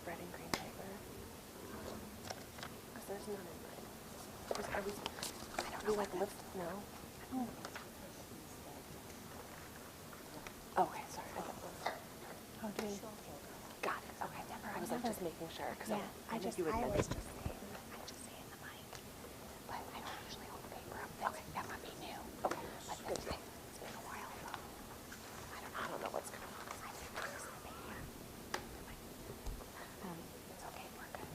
red and green paper? Because there's none in mine. Are we, like lift? No. Okay, sorry. I got those. Oh, do you? Got it. Okay. I was like just making sure because Yeah, I knew you would I always mention. just say in the mic, but I don't usually hold the paper up. Okay, that might be new. Okay. But Good. it's been a while ago. I don't know what's going on. I think this is the paper. It's okay, we're good.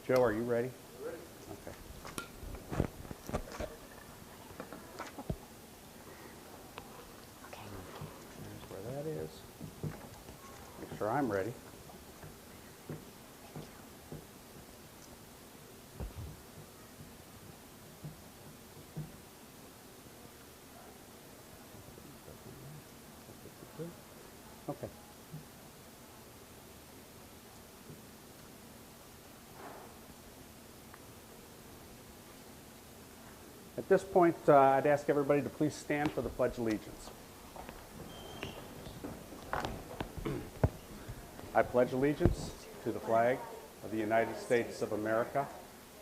Joe, are you ready? Ready. Okay. Okay. Here's where that is. Make sure I'm ready. Okay. At this point, I'd ask everybody to please stand for the Pledge of Allegiance. I pledge allegiance to the flag of the United States of America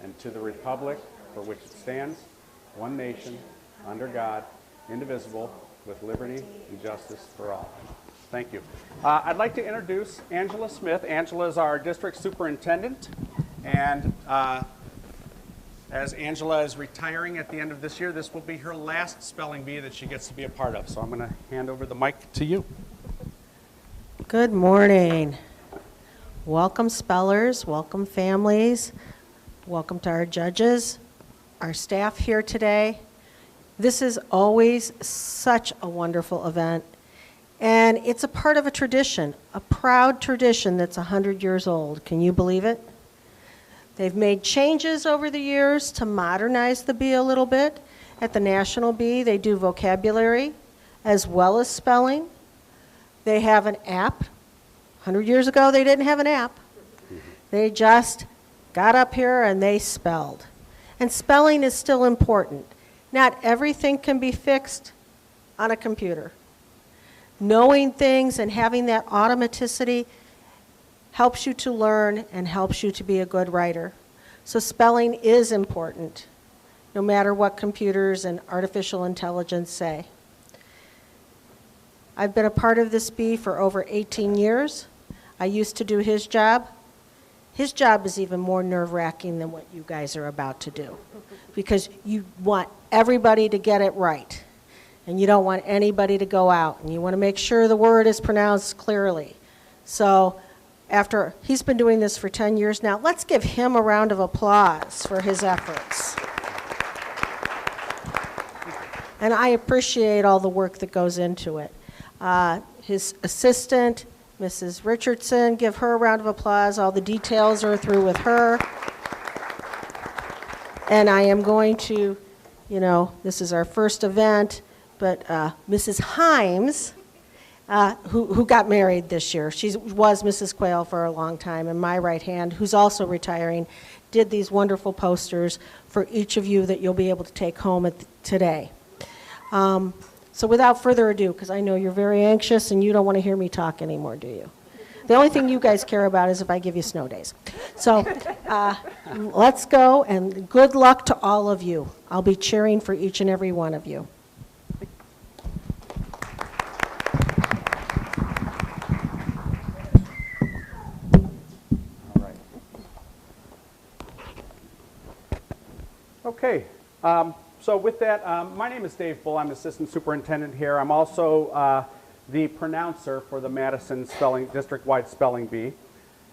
and to the republic for which it stands, one nation, under God, indivisible, with liberty and justice for all. Thank you. I'd like to introduce Angela Smith. Angela is our district superintendent, and as Angela is retiring at the end of this year, this will be her last spelling bee that she gets to be a part of. So I'm going to hand over the mic to you. Good morning. Welcome spellers, welcome families, welcome to our judges, our staff here today. This is always such a wonderful event, and it's a part of a tradition, a proud tradition that's 100 years old. Can you believe it? They've made changes over the years to modernize the bee a little bit. At the National Bee, they do vocabulary as well as spelling. They have an app. 100 years ago, they didn't have an app. They just got up here and they spelled. And spelling is still important. Not everything can be fixed on a computer. Knowing things and having that automaticity helps you to learn and helps you to be a good writer. So spelling is important, no matter what computers and artificial intelligence say. I've been a part of this bee for over 18 years. I used to do his job. His job is even more nerve-wracking than what you guys are about to do, because you want everybody to get it right, and you don't want anybody to go out, and you want to make sure the word is pronounced clearly. So after he's been doing this for 10 years now, let's give him a round of applause for his efforts. And I appreciate all the work that goes into it. His assistant, Mrs. Richardson, give her a round of applause. All the details are through with her. And I am going to, this is our first event, but Mrs. Himes, who got married this year. She was Mrs. Quayle for a long time, and my right hand, who's also retiring, did these wonderful posters for each of you that you'll be able to take home today. So without further ado, because I know you're very anxious and you don't want to hear me talk anymore, do you? The only thing you guys care about is if I give you snow days. So let's go, and good luck to all of you. I'll be cheering for each and every one of you. Okay, so with that, my name is Dave Bull. I'm assistant superintendent here. I'm also the pronouncer for the Madison district-wide spelling bee.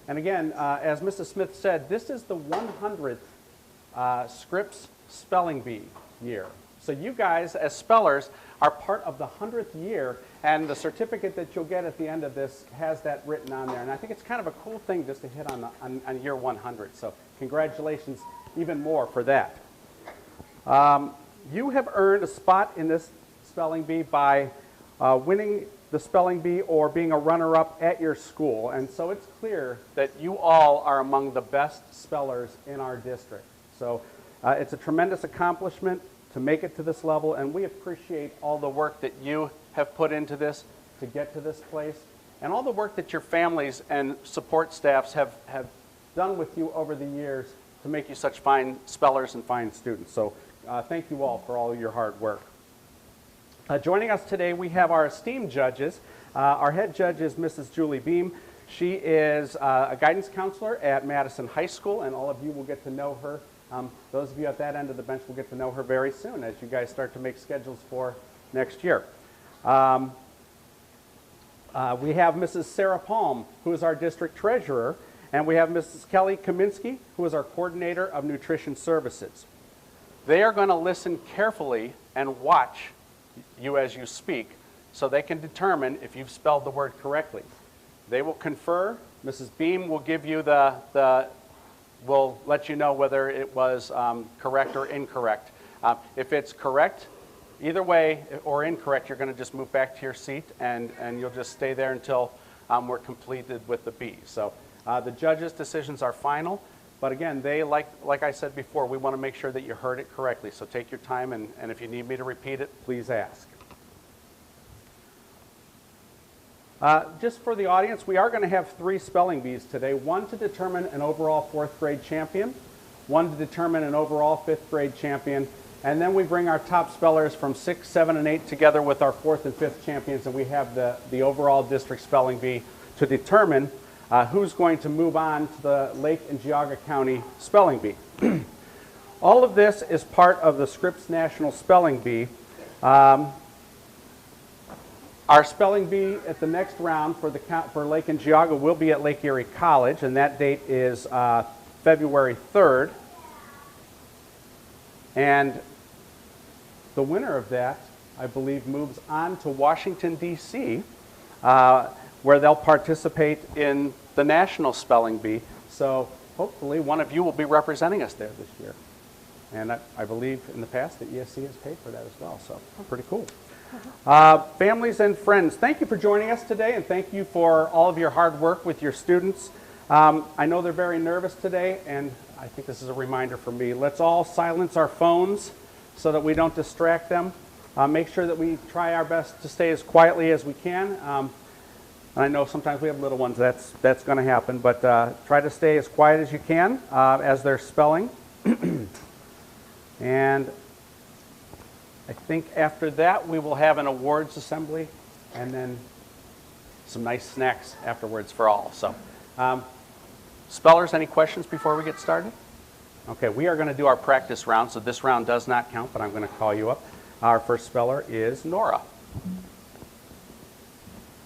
And again, as Mrs. Smith said, this is the 100th Scripps spelling bee year. So you guys, as spellers, are part of the 100th year, and the certificate that you'll get at the end of this has that written on there. And I think it's kind of a cool thing just to hit on year 100. So congratulations even more for that. You have earned a spot in this spelling bee by winning the spelling bee or being a runner-up at your school. And so it's clear that you all are among the best spellers in our district. So it's a tremendous accomplishment. to make it to this level, and we appreciate all the work that you have put into this to get to this place, and all the work that your families and support staffs have done with you over the years to make you such fine spellers and fine students. So thank you all for all your hard work. Joining us today, we have our esteemed judges. Our head judge is Mrs. Julie Beam. She is a guidance counselor at Madison High School, and all of you will get to know her. Those of you at that end of the bench will get to know her very soon as you guys start to make schedules for next year. We have Mrs. Sarah Palm, who is our district treasurer, and we have Mrs. Kelly Kaminsky, who is our coordinator of nutrition services. They are going to listen carefully and watch you as you speak so they can determine if you've spelled the word correctly. They will confer. Mrs. Beam will give you will let you know whether it was correct or incorrect. If it's correct, either way, or incorrect, you're going to just move back to your seat and you'll just stay there until we're completed with the B. So the judges' decisions are final, but again, they, like I said before, we want to make sure that you heard it correctly. So take your time, and if you need me to repeat it, please ask. Just for the audience, we are going to have 3 spelling bees today. One to determine an overall 4th grade champion, one to determine an overall 5th grade champion, and then we bring our top spellers from 6, 7, and 8 together with our 4th and 5th champions, and we have the overall district spelling bee to determine who's going to move on to the Lake and Geauga County Spelling Bee. All of this is part of the Scripps National Spelling Bee. Our spelling bee at the next round for Lake and Geauga will be at Lake Erie College, and that date is February 3rd. And the winner of that, I believe, moves on to Washington, D.C., where they'll participate in the National Spelling Bee. So hopefully one of you will be representing us there this year. And I believe in the past that ESC has paid for that as well, so pretty cool. Families and friends, thank you for joining us today, and thank you for all of your hard work with your students. I know they're very nervous today, and I think this is a reminder for me. Let's all silence our phones so that we don't distract them. Make sure that we try our best to stay as quietly as we can. And I know sometimes we have little ones, that's going to happen, but try to stay as quiet as you can as they're spelling. And I think after that we will have an awards assembly and then some nice snacks afterwards for all. So, spellers, any questions before we get started? Okay, we are going to do our practice round, so this round does not count, but I'm going to call you up. Our first speller is Nora.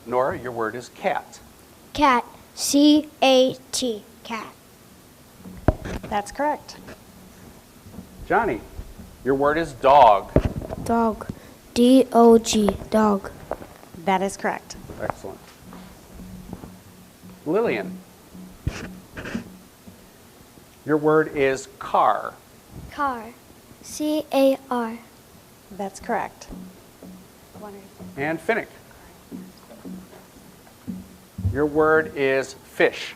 Nora, your word is cat. Cat. C-A-T. Cat. That's correct. Johnny, your word is dog. Dog. D-O-G. Dog. That is correct. Excellent. Lillian, your word is car. Car. C-A-R. That's correct. And Finnick, your word is fish.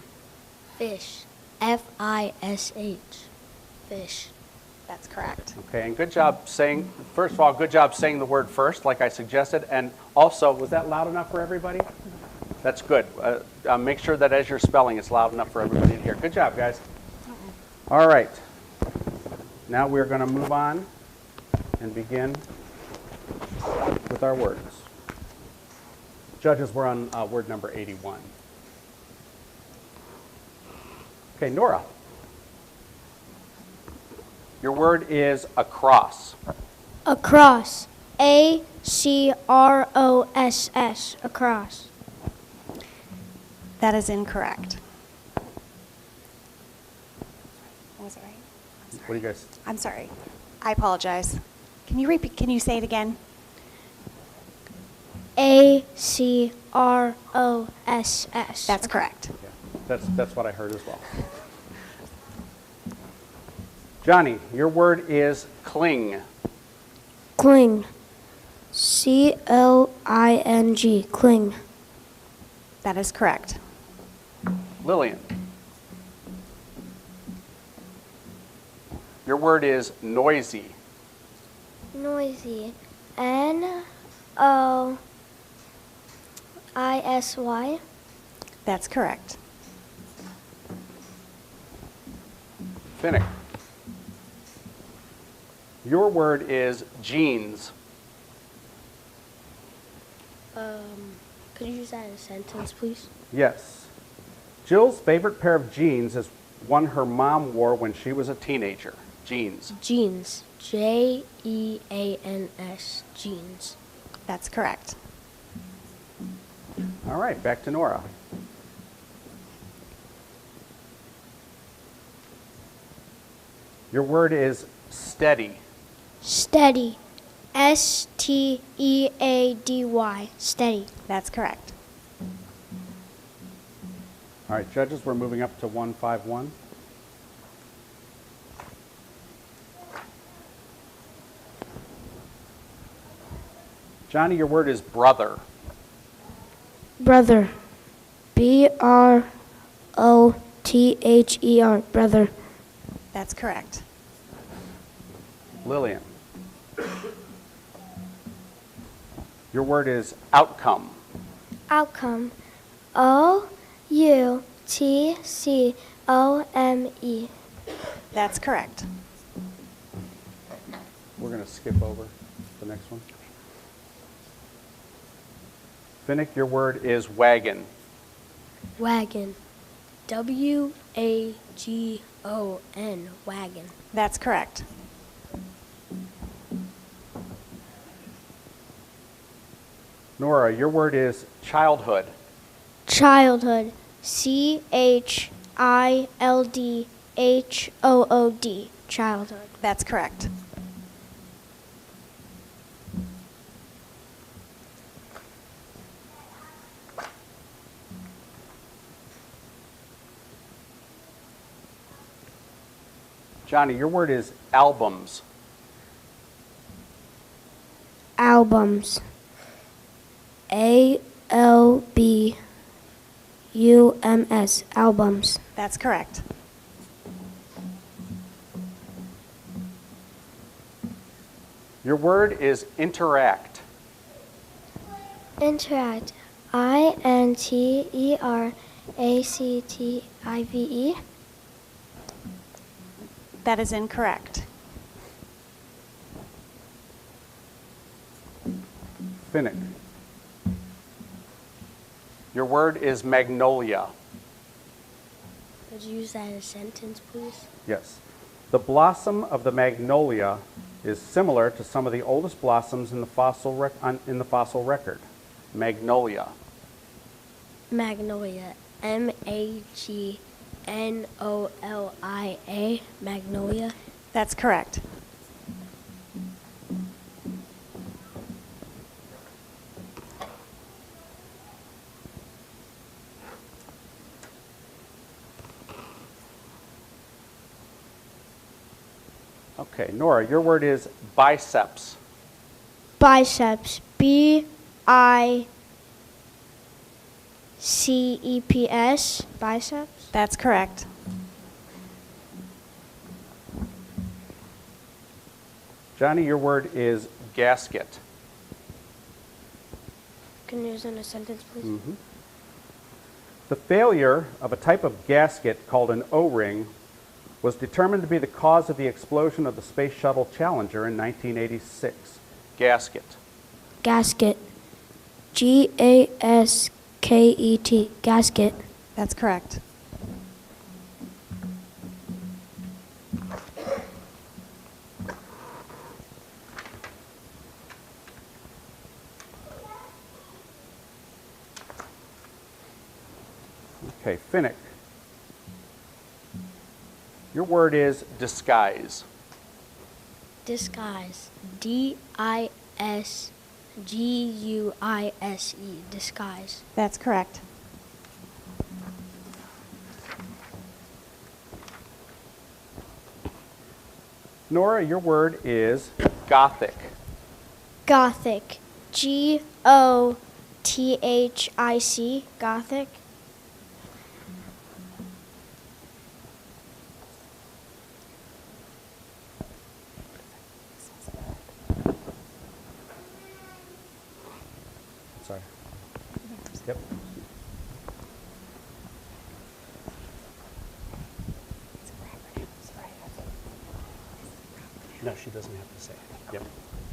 Fish. F-I-S-H. Fish. That's correct. Okay, and good job saying, first of all, good job saying the word first, like I suggested, and also, was that loud enough for everybody? That's good. Make sure that as you're spelling, it's loud enough for everybody to hear. Good job, guys. All right. Now we're going to move on and begin with our words. Judges, we're on word number 81. Okay, Nora. Your word is across. Across. A-C-R-O-S-S. Across. That is incorrect. Was it right? What do you guys? I'm sorry. I apologize. Can you repeat? Can you say it again? A-C-R-O-S-S. That's correct. Yeah, that's what I heard as well. Johnny, your word is cling. Cling. C-L-I-N-G. Cling. That is correct. Lillian, your word is noisy. Noisy. Noisy. That's correct. Finnick. Your word is jeans. Could you use that in a sentence, please? Yes. Jill's favorite pair of jeans is one her mom wore when she was a teenager. Jeans. Jeans. Jeans. Jeans. That's correct. All right, back to Nora. Your word is steady. Steady. Steady. Steady. That's correct. All right, judges, we're moving up to 151. Johnny, your word is brother. Brother. Brother. Brother. That's correct. Lillian. Your word is outcome. Outcome. Outcome. That's correct. We're going to skip over the next one. Finnick, your word is wagon. Wagon. WAGON. Wagon. That's correct. Nora, your word is childhood. Childhood. CHILDHOOD. Childhood. That's correct. Johnny, your word is albums. Albums. ALBUMS. Albums. That's correct. Your word is interact. Interact. INTERACTIVE. That is incorrect. Finnick. Your word is magnolia. Could you use that in a sentence, please? Yes. The blossom of the magnolia is similar to some of the oldest blossoms in the fossil record. Magnolia. Magnolia. MAGNOLIA. Magnolia. That's correct. Okay, Nora, your word is biceps. Biceps. BICEPS. Biceps. That's correct. Johnny, your word is gasket. Can you use it in a sentence, please? The failure of a type of gasket called an O-ring was determined to be the cause of the explosion of the Space Shuttle Challenger in 1986. Gasket. Gasket. GASKET. Gasket. That's correct. Okay, Finnick. Your word is disguise. Disguise. DISGUISE. Disguise. That's correct. Nora, your word is gothic. Gothic. GOTHIC. Gothic. sorry. Yep. No, she doesn't have to say it. Yep,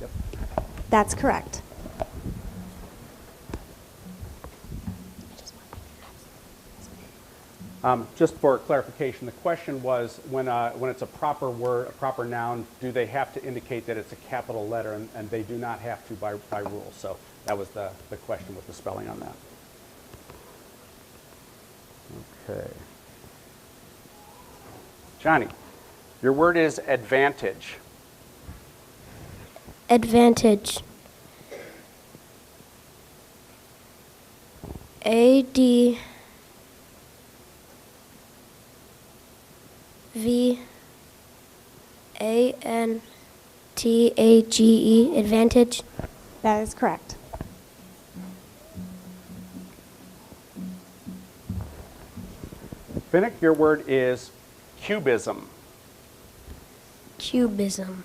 yep. That's correct. Just for clarification, the question was when it's a proper word, a proper noun, do they have to indicate that it's a capital letter? And they do not have to by rule. So that was the question with the spelling on that. Okay. Johnny, your word is advantage. Advantage. AD VANTAGE, advantage. That is correct. Finnick, your word is cubism. Cubism.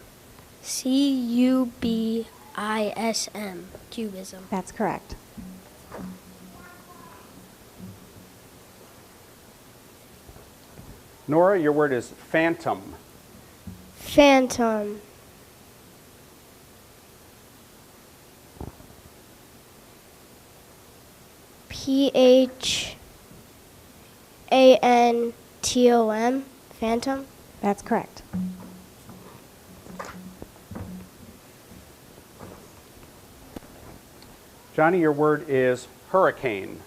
CUBISM, cubism. That's correct. Nora, your word is phantom. Phantom. PHANTOM, phantom. That's correct. Johnny, your word is hurricane.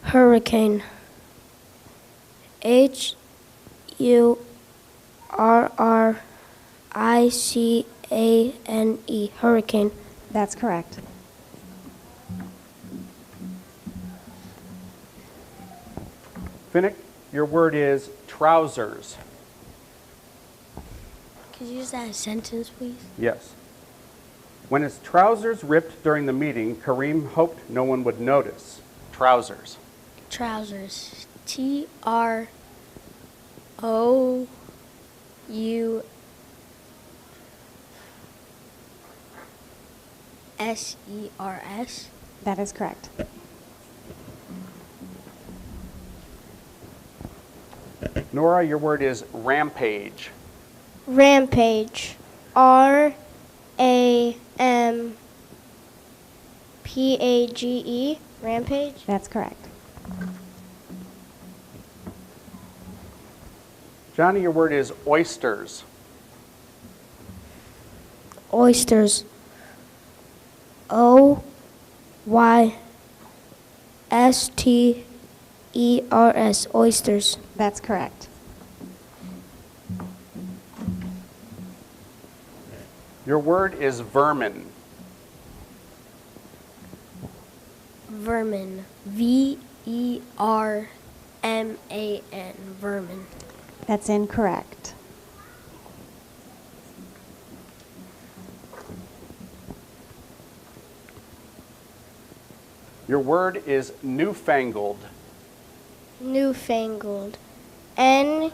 Hurricane. HURRICANE, hurricane. That's correct. Finnick, your word is trousers. Could you use that as a sentence, please? Yes. When his trousers ripped during the meeting, Kareem hoped no one would notice. Trousers. Trousers. TROUSERS. That is correct. Nora, your word is rampage. Rampage. RAMPAGE. Rampage. That's correct. Johnny, your word is oysters. Oysters. OYSTERS. Oysters. That's correct. Your word is vermin. Vermin. VERMAN. Vermin. That's incorrect. Your word is newfangled. Newfangled. NEWFANGILED.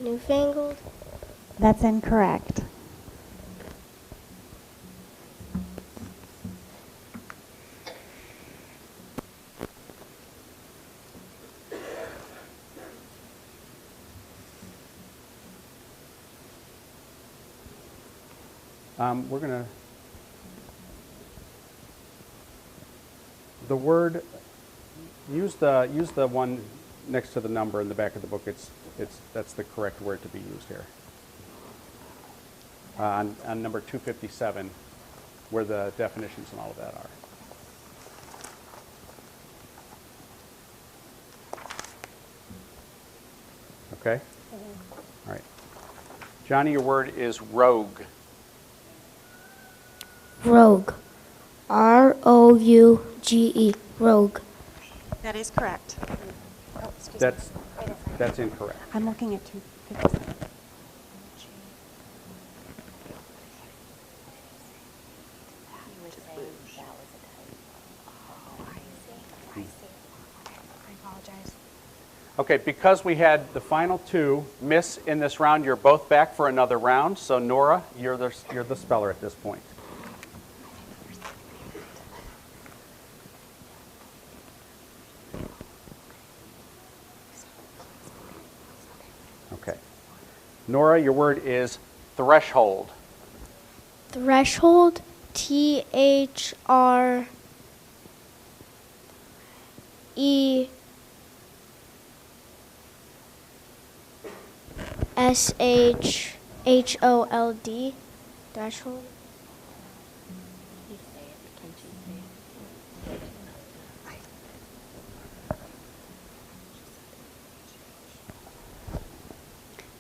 Newfangled. That's incorrect. We're going to, the word, use the one next to the number in the back of the book. That's the correct word to be used here. On number 257, where the definitions and all of that are. Okay? All right. Johnny, your word is rogue. Rogue. ROUGE. Rogue. That is correct. That's incorrect. I'm looking at 257. Okay, because we had the final two miss in this round, you're both back for another round. So Nora, you're the speller at this point. Okay. Nora, your word is threshold. Threshold. THRESHHOLD. Threshold.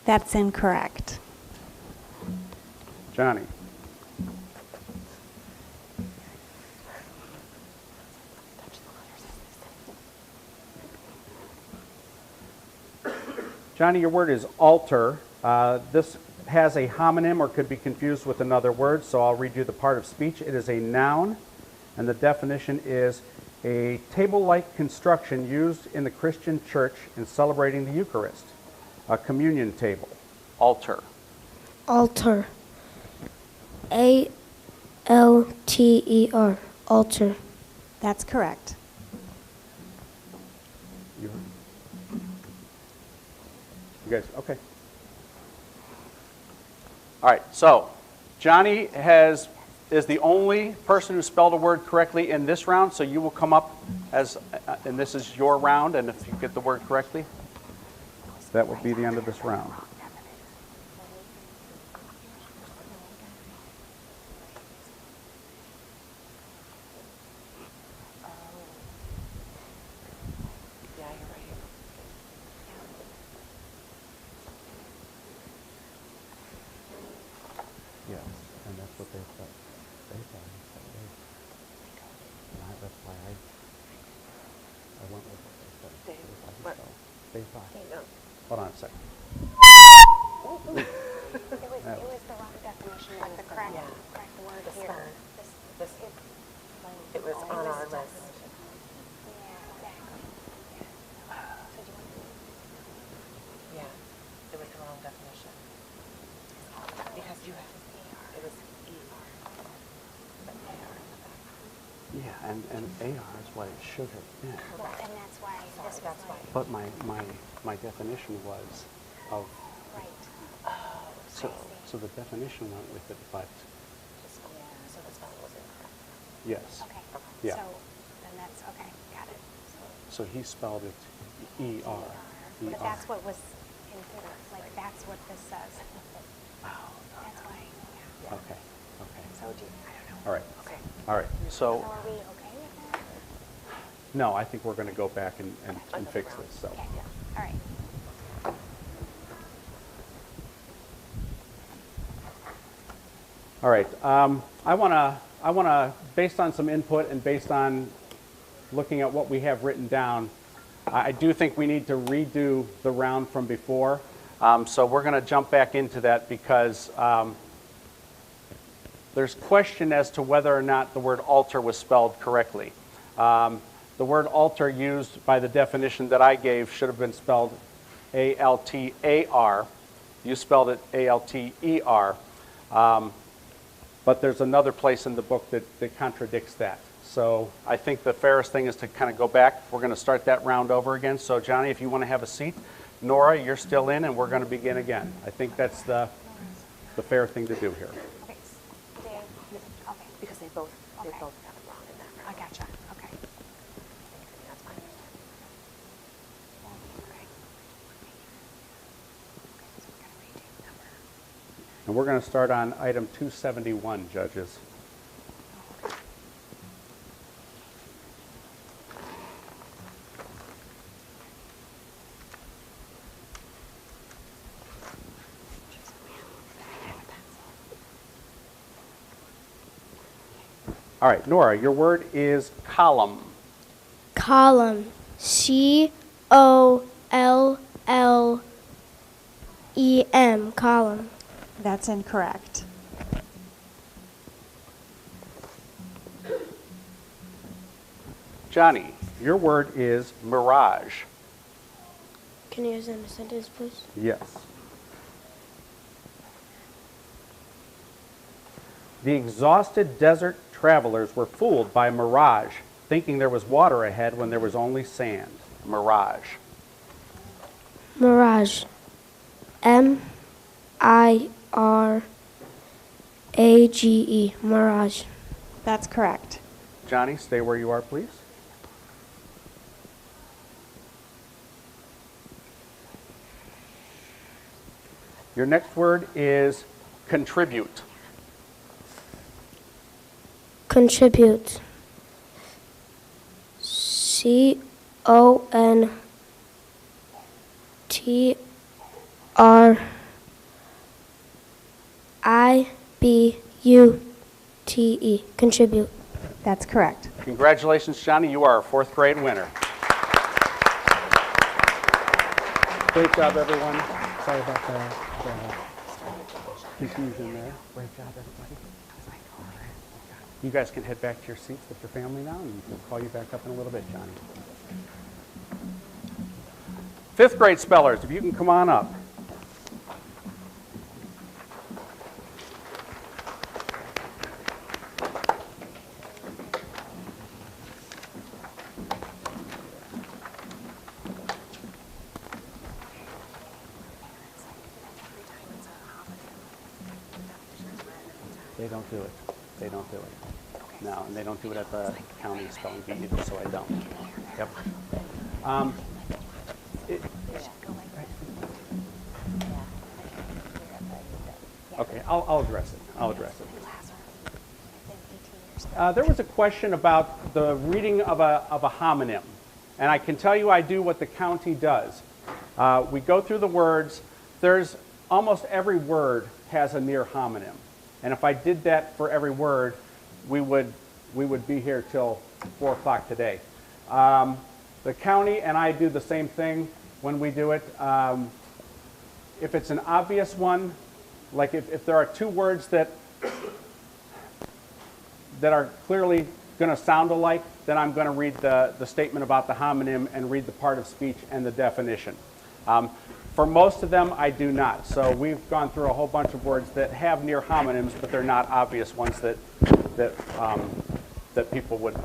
That's incorrect. Johnny. Johnny, your word is alter. This has a homonym or could be confused with another word, so I'll read you the part of speech. It is a noun, and the definition is a table-like construction used in the Christian church in celebrating the Eucharist, a communion table. Altar. Altar. ALTER. Altar. That's correct. You guys, okay. All right, so Johnny is the only person who spelled a word correctly in this round, so you will come up as, and this is your round, and if you get the word correctly, that will be the end of this round. Yes, and that's what they thought. They thought. That's why I went with what they said. They thought. Hold on a second. It was the wrong definition of the correct word here. It was on our list. Yeah, exactly. So do you want to? Yeah, it was the wrong definition. Because you had, it was ER, but AR in the back. Yeah, and AR is what it should have been. Well, and that's why this was That's why. like, But my definition was of, right. so the definition went with it, but So the spelling was incorrect. yes. Okay. Yeah. So then that's, okay, got it. So he spelled it E-R. But that's what was in here, like, that's what this says. That's why, yeah. Okay, okay. So do, I don't know. All right. Okay. All right, So so, are we okay with that? no, I think we're going to go back and fix this, so. Okay, all right. All right, I want to, based on some input and based on looking at what we have written down, I do think we need to redo the round from before. So we're going to jump back into that because there's question as to whether or not the word altar was spelled correctly. The word altar used by the definition that I gave should have been spelled A-L-T-A-R. You spelled it A-L-T-E-R. But there's another place in the book that contradicts that. So I think the fairest thing is to kind of go back. We're going to start that round over again. So Johnny, if you want to have a seat. Nora, you're still in, and we're going to begin again. I think that's the fair thing to do here. Okay, Dave, okay, Because they both Okay. got it wrong in that I round. gotcha, okay. That's fine. And we're going to start on item 271, judges. All right, Nora, your word is column. Column. COLLEM. Column. That's incorrect. Johnny, your word is mirage. Can you use that in a sentence, please? Yes. The exhausted desert travelers were fooled by mirage, thinking there was water ahead when there was only sand. Mirage. Mirage. M-I-R-A-G-E. Mirage. That's correct. Johnny, stay where you are, please. Your next word is contribute. Contribute. C-O-N-T-R-I-B-U-T-E. Contribute. That's correct. Congratulations, Johnny. You are our 4th grade winner. Great job, everyone. Sorry about the confusion there. Great job, everybody. You guys can head back to your seats with your family now, and we'll call you back up in a little bit, Johnny. 5th grade spellers, if you can come on up. They don't do it. They don't do it. No, and they don't do it at the county spelling bee either, so I don't. Yep. Okay, I'll address it. I'll address it. There was a question about the reading of a homonym, and I can tell you I do what the county does. We go through the words. There's almost every word has a near homonym, and if I did that for every word, we would be here till 4 o'clock today. The county and I do the same thing when we do it. If it's an obvious one, like if there are 2 words that are clearly going to sound alike, then I'm going to read the statement about the homonym and read the part of speech and the definition. For most of them, I do not. So we've gone through a whole bunch of words that have near homonyms, but they're not obvious ones that people would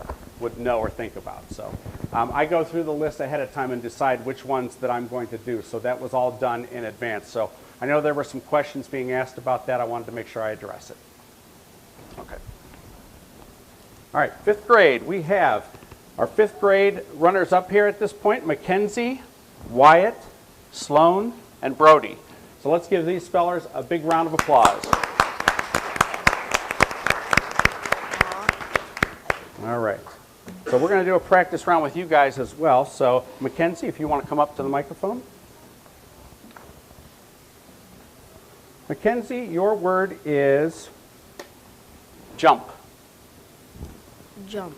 know or think about. So I go through the list ahead of time and decide which ones that I'm going to do. So that was all done in advance. So I know there were some questions being asked about that. I wanted to make sure I address it. Okay. All right, 5th grade. We have our 5th grade runners up here at this point: Mackenzie, Wyatt, Sloan, and Brody. So let's give these spellers a big round of applause. All right. So we're going to do a practice round with you guys as well. So Mackenzie, if you want to come up to the microphone. Mackenzie, your word is jump. Jump.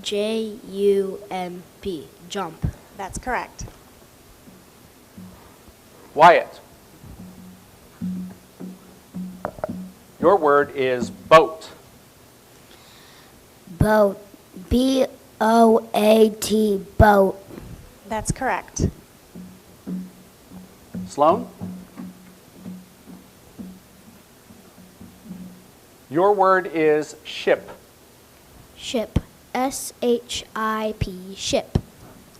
J-U-M-P. Jump. That's correct. Wyatt, your word is boat. Boat. B-O-A-T. Boat. That's correct. Sloan, your word is ship. Ship. S-H-I-P. Ship.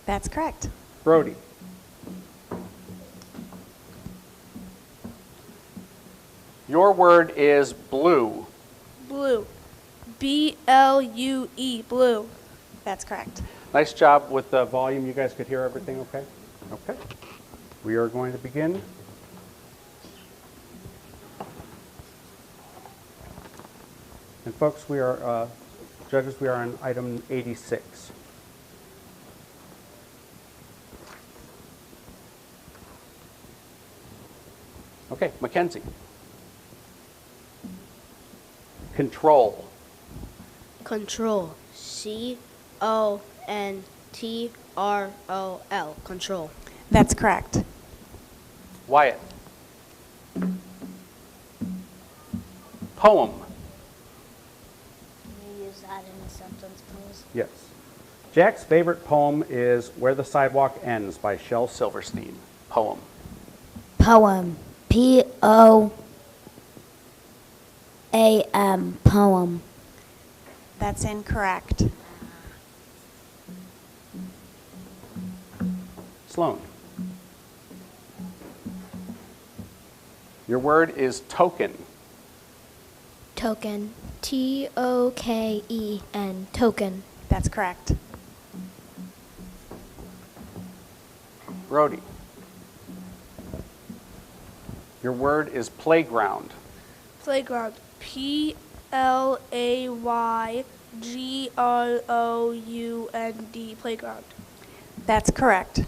That's correct. Brody, your word is blue. Blue. B-L-U-E. Blue. That's correct. Nice job with the volume. You guys could hear everything okay? Okay. We are going to begin. And folks, we are, judges, we are on item 86. Okay, Mackenzie. Control. Control. C-O-N-T-R-O-L. Control. That's correct. Wyatt. Poem. Can you use that in a sentence, please? Yes. Jack's favorite poem is Where the Sidewalk Ends by Shel Silverstein. Poem. Poem. Poam. Poem. That's incorrect. Sloan. Your word is token. Token. Token. Token. That's correct. Brody. Your word is playground. Playground. Playground. Playground. That's correct.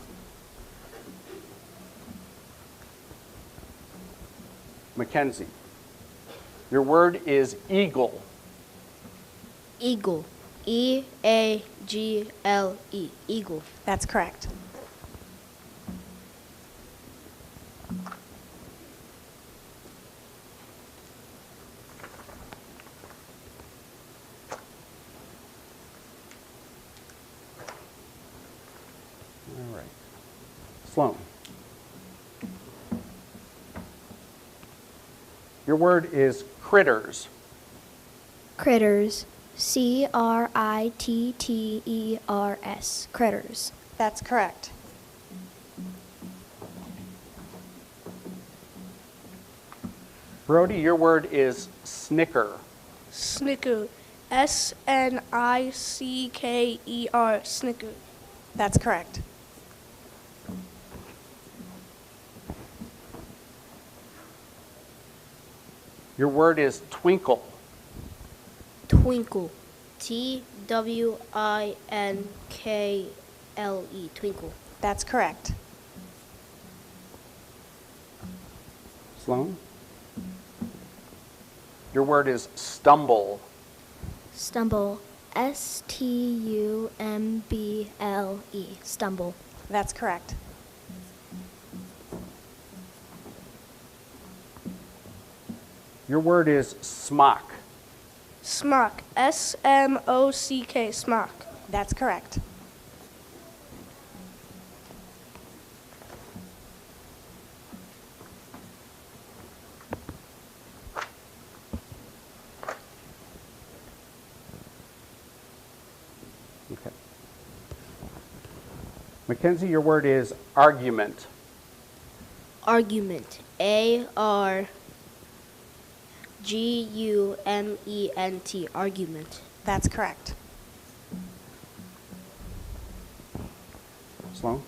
Mackenzie. Your word is eagle. Eagle. Eagle. Eagle. That's correct. All right. Sloan. Your word is critters. Critters. Critters. Critters. That's correct. Brody, your word is snicker. Snicker. Snicker. Snicker. That's correct. Your word is twinkle. Twinkle. Twinkle. Twinkle. That's correct. Sloan. Your word is stumble. Stumble. Stumble. Stumble. That's correct. Your word is smock. Smock. Smock. Smock. That's correct. Okay. Mackenzie, your word is argument. Argument. Argument. Argument. That's correct. Sloan.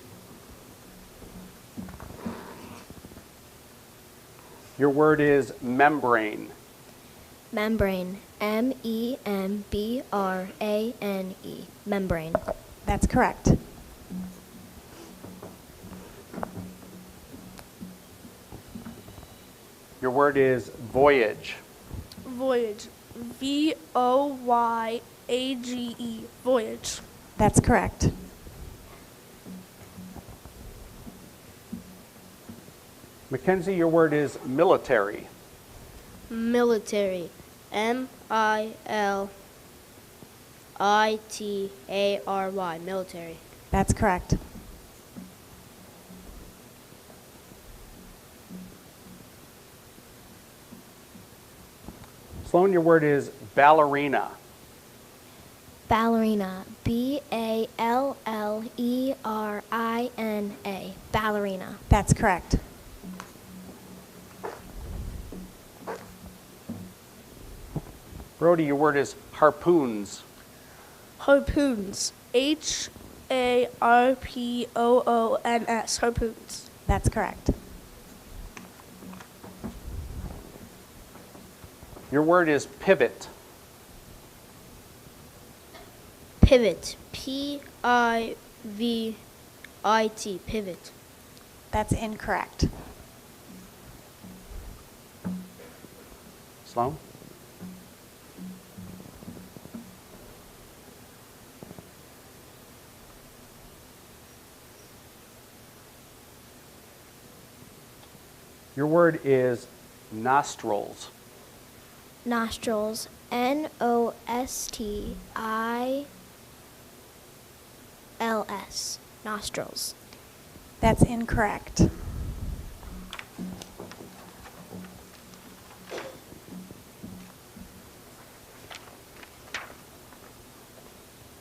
Your word is membrane. Membrane. Membrane. Membrane. That's correct. Your word is voyage. Voyage. Voyage. Voyage. That's correct. Mackenzie, your word is military. Military. Military. Military. That's correct. Sloan, your word is ballerina. Ballerina. Ballerina. Ballerina. That's correct. Brody, your word is harpoons. Harpoons. Harpoons. Harpoons. That's correct. Your word is pivot. Pivot. Pivit. Pivot. That's incorrect. Sloan. Your word is nostrils. Nostrils. Nostri. LS, nostrils. That's incorrect.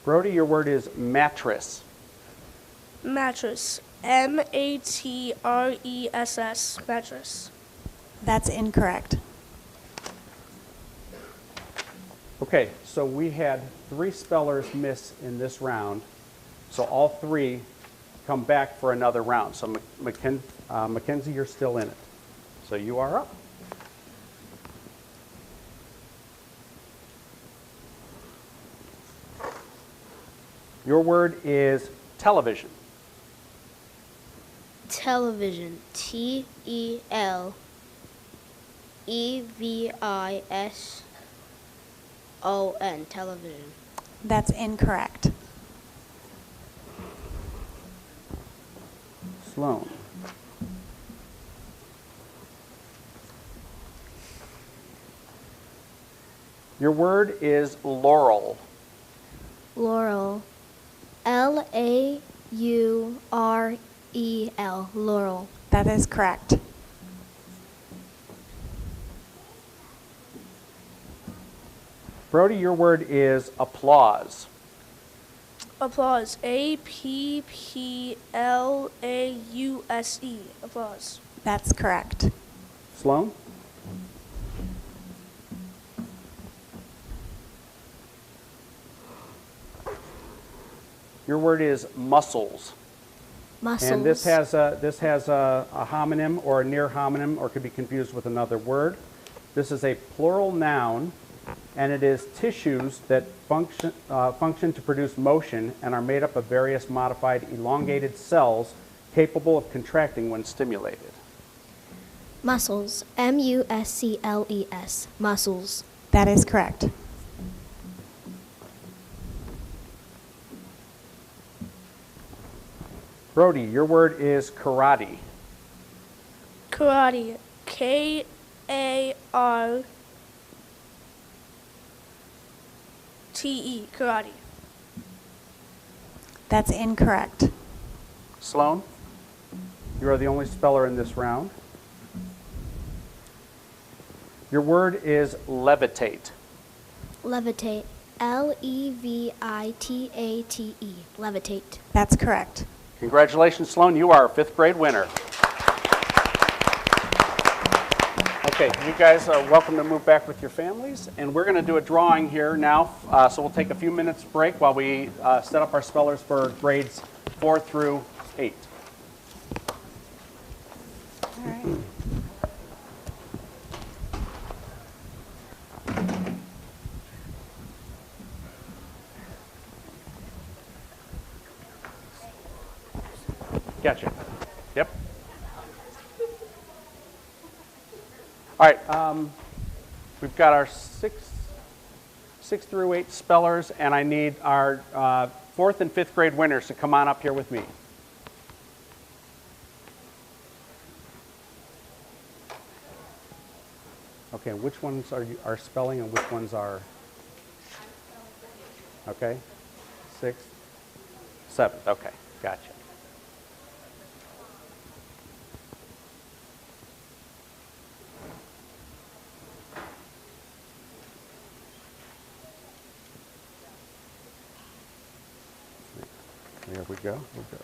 Brody, your word is mattress. Mattress. MATRESS, mattress. That's incorrect. Okay, so we had 3 spellers miss in this round, so all 3 come back for another round. So Mackenzie, you're still in it. So you are up. Your word is television. Television. TELEVISON, television. That's incorrect. Sloan. Your word is laurel. Laurel. LAUREL, laurel. That is correct. Brody, your word is applause. Applause. APPLAUSE, applause. That's correct. Sloan? Your word is muscles. Muscles. And this has a homonym or a near homonym, or could be confused with another word. This is a plural noun, and it is tissues that function to produce motion and are made up of various modified elongated cells capable of contracting when stimulated. Muscles. MUSCLES, muscles. That is correct. Brody, your word is karate. Karate. KARATE, karate. That's incorrect. Sloan, you are the only speller in this round. Your word is levitate. Levitate. LEVITATE, levitate. That's correct. Congratulations, Sloan. You are a 5th grade winner. Okay, you guys are welcome to move back with your families. And we're going to do a drawing here now. So we'll take a few minutes break while we set up our spellers for grades 4 through 8. All right. Gotcha. Yep. All right. We've got our 6 through 8 spellers, and I need our 4th and 5th grade winners to come on up here with me. Okay, which ones are spelling and which ones are? Okay. 6th, 7th. Okay, gotcha. There we go. We're good.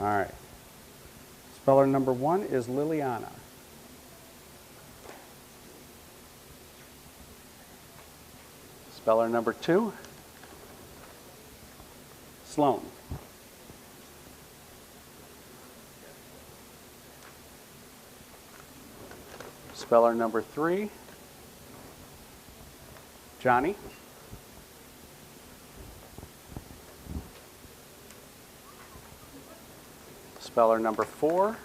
All right. Speller number 1 is Liliana. Speller number 2, Sloan. Speller number 3, Johnny. Speller number 4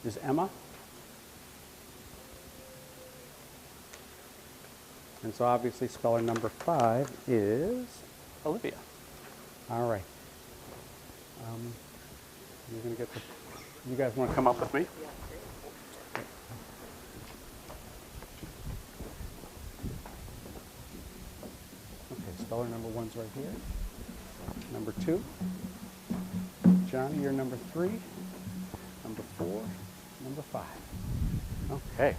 is Emma. And so obviously speller number 5 is Olivia. All right. You're going to get the, you guys want to come up with me? Okay, Speller number 1's right here. Number 2. Johnny, you're number 3. Number 4. Number 5. Okay.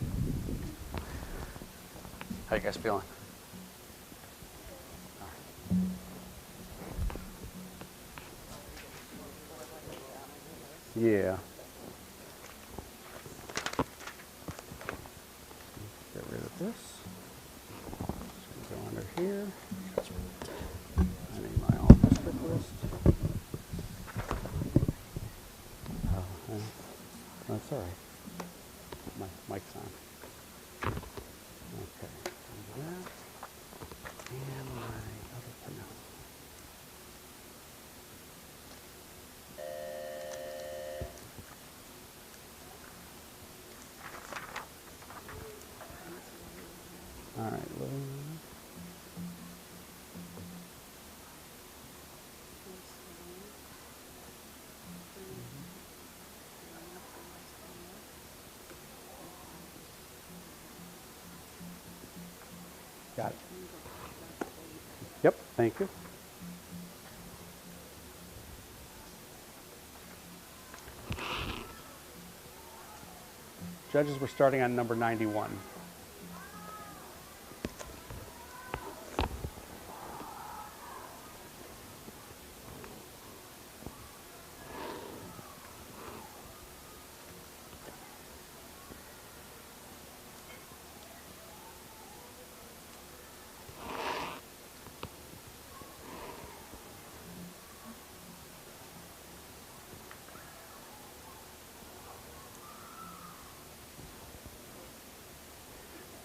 How you guys feeling? Yeah. Get rid of this. Just go under here. I need my own district list. Oh, that's all right. My mic's on. Okay. Do that. And my other pronoun. All right, got it. Yep, thank you. Judges, we're starting on number 91.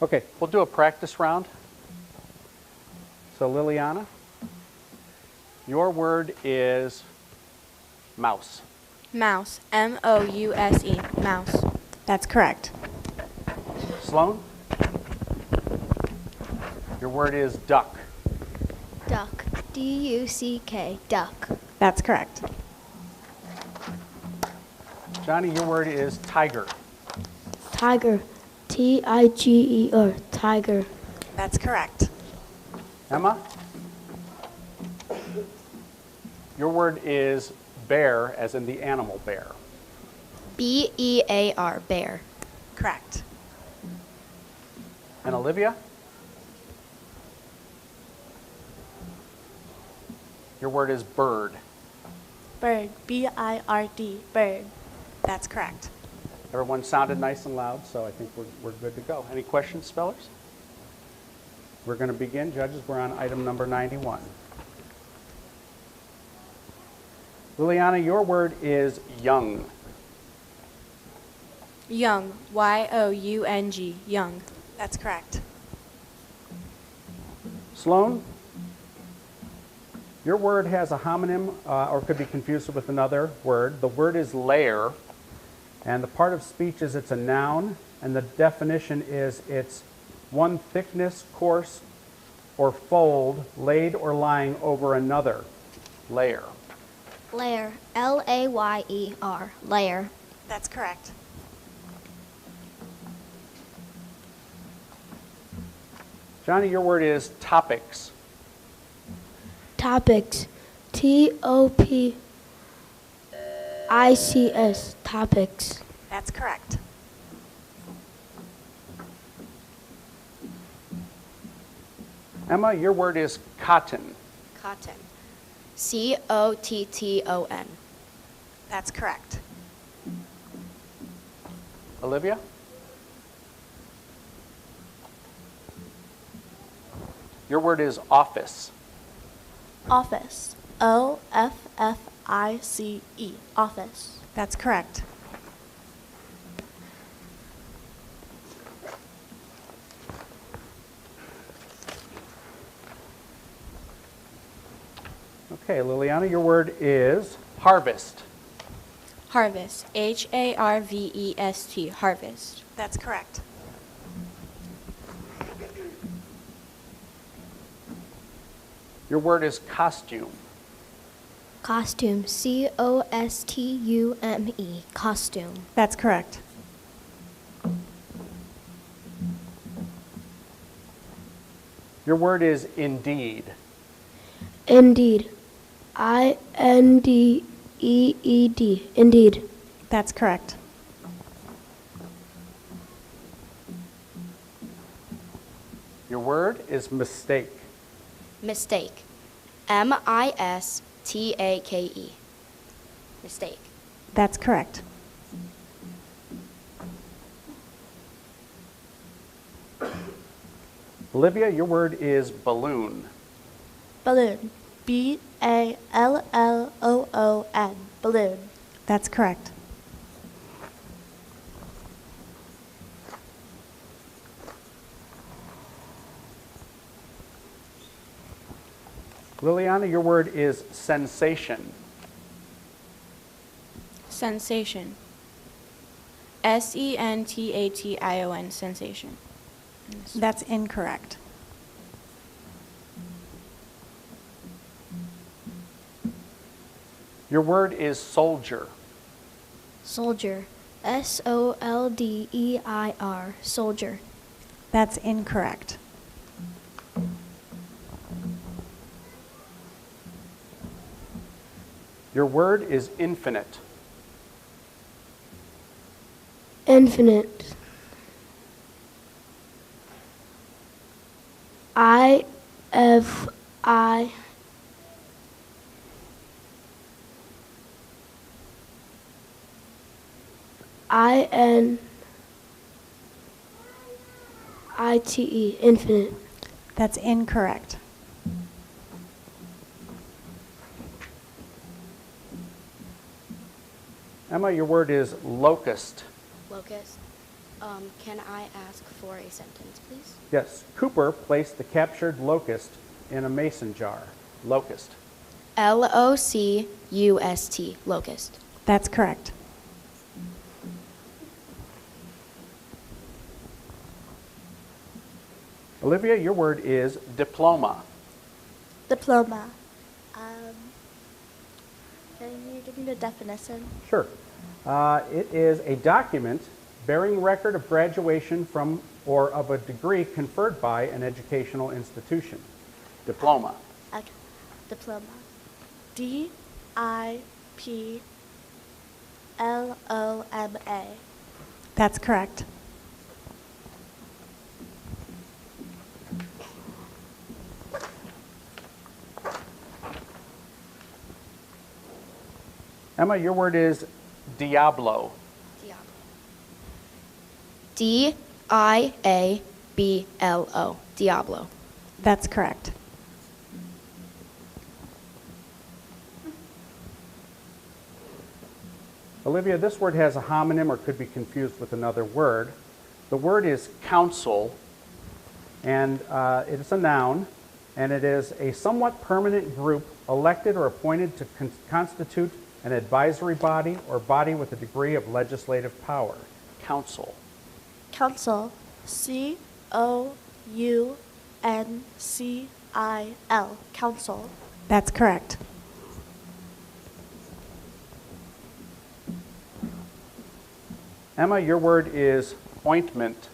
Okay, we'll do a practice round. So Liliana, your word is mouse. Mouse. M-O-U-S-E. Mouse. That's correct. Sloan, your word is duck. Duck. D-U-C-K. Duck. That's correct. Johnny, your word is tiger. Tiger. T-I-G-E-R. Tiger. That's correct. Emma, your word is bear, as in the animal bear. B-E-A-R. Bear. Correct. And Olivia, your word is bird. Bird. B-I-R-D. Bird. That's correct. Everyone sounded nice and loud, so I think we're good to go. Any questions, spellers? We're going to begin. Judges, we're on item number 91. Liliana, your word is young. Young. Y-O-U-N-G. Young. That's correct. Sloan, your word has a homonym or could be confused with another word. The word is layer, and the part of speech is it's a noun, and the definition is it's one thickness, coarse, or fold laid or lying over another. Layer. Layer. L-A-Y-E-R. Layer. That's correct. Johnny, your word is topics. Topics. T-O-P-I-C-S. Topics. That's correct. Emma, your word is cotton. Cotton. C-O-T-T-O-N. That's correct. Olivia? Your word is office. Office. O-F-F-I-C-E. Office. That's correct. Okay, Liliana, your word is harvest. Harvest. H-A-R-V-E-S-T. Harvest. That's correct. Your word is costume. Costume. C-O-S-T-U-M-E. Costume. That's correct. Your word is indeed. Indeed. Indeed. Indeed. That's correct. Your word is mistake. Mistake. M-I-S-T-A-K-E. Mistake. That's correct. Olivia, your word is balloon. Balloon. B-A-L-L-O-O-N. Balloon. That's correct. Liliana, your word is sensation. Sensation. S-E-N-T-A-T-I-O-N. Sensation. That's incorrect. Your word is soldier. Soldier. S-O-L-D-E-I-R. Soldier. That's incorrect. Your word is infinite. Infinite. I-F-I. I-N-I-T-E. Infinite. That's incorrect. Emma, your word is locust. Locust. Can I ask for a sentence, please? Yes, Cooper placed the captured locust in a mason jar. Locust. L-O-C-U-S-T. Locust. That's correct. Olivia, your word is diploma. Diploma. Can you give me the definition? Sure. It is a document bearing record of graduation from or of a degree conferred by an educational institution. Diploma. Okay. Diploma. D-I-P-L-O-M-A. That's correct. Emma, your word is Diablo. D-I-A-B-L-O. Diablo. That's correct. Olivia, this word has a homonym or could be confused with another word. The word is council, and it is a noun, and it is a somewhat permanent group elected or appointed to constitute an advisory body or body with a degree of legislative power. Council. Council. C-O-U-N-C-I-L. Council. That's correct. Emma, your word is ointment.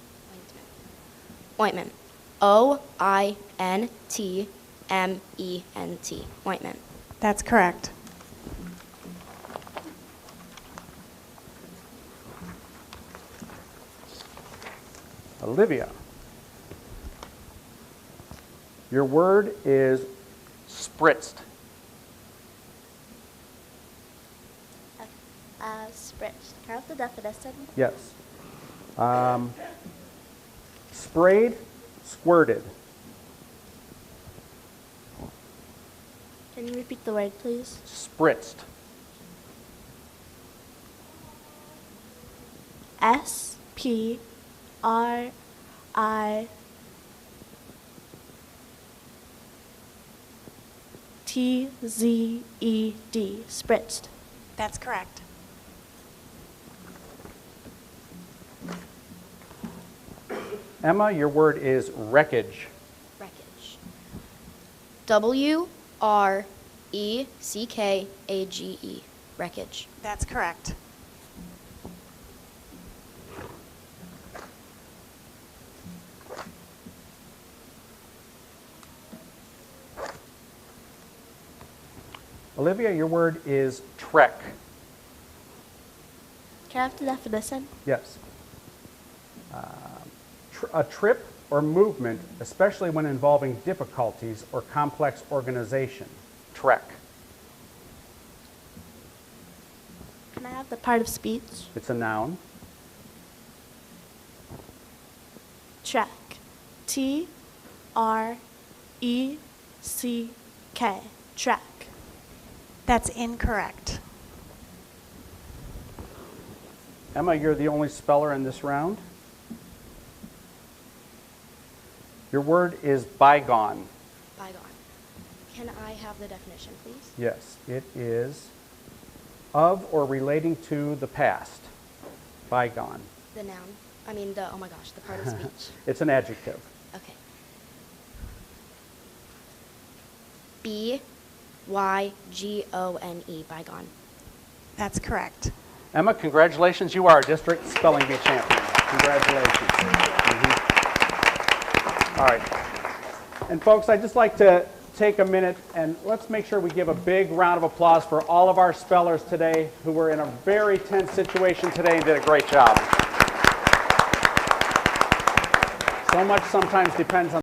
Ointment. O-I-N-T-M-E-N-T. Ointment. That's correct. Olivia, your word is spritzed. Spritz. Can I have the definition? Yes. Sprayed, squirted. Can you repeat the word, please? Spritzed. S-P-R-I-T-Z-E-D. Spritzed. That's correct. Emma, your word is wreckage. Wreckage. W-R-E-C-K-A-G-E. Wreckage. That's correct. Olivia, your word is trek. Can I have the definition? Yes. A trip or movement, especially when involving difficulties or complex organization. Trek. Can I have the part of speech? It's a noun. Trek. T-R-E-C-K. Track. That's incorrect. Emma, you're the only speller in this round. Your word is bygone. Bygone. Can I have the definition, please? Yes, it is of or relating to the past. Bygone. The noun. I mean, the, oh my gosh, the part of speech. It's an adjective. Okay. B-Y-G-O-N-E. Bygone. That's correct. Emma, congratulations. You are a district spelling bee champion. Congratulations. All right. And folks, I'd just like to take a minute and let's make sure we give a big round of applause for all of our spellers today who were in a very tense situation today and did a great job. So much sometimes depends on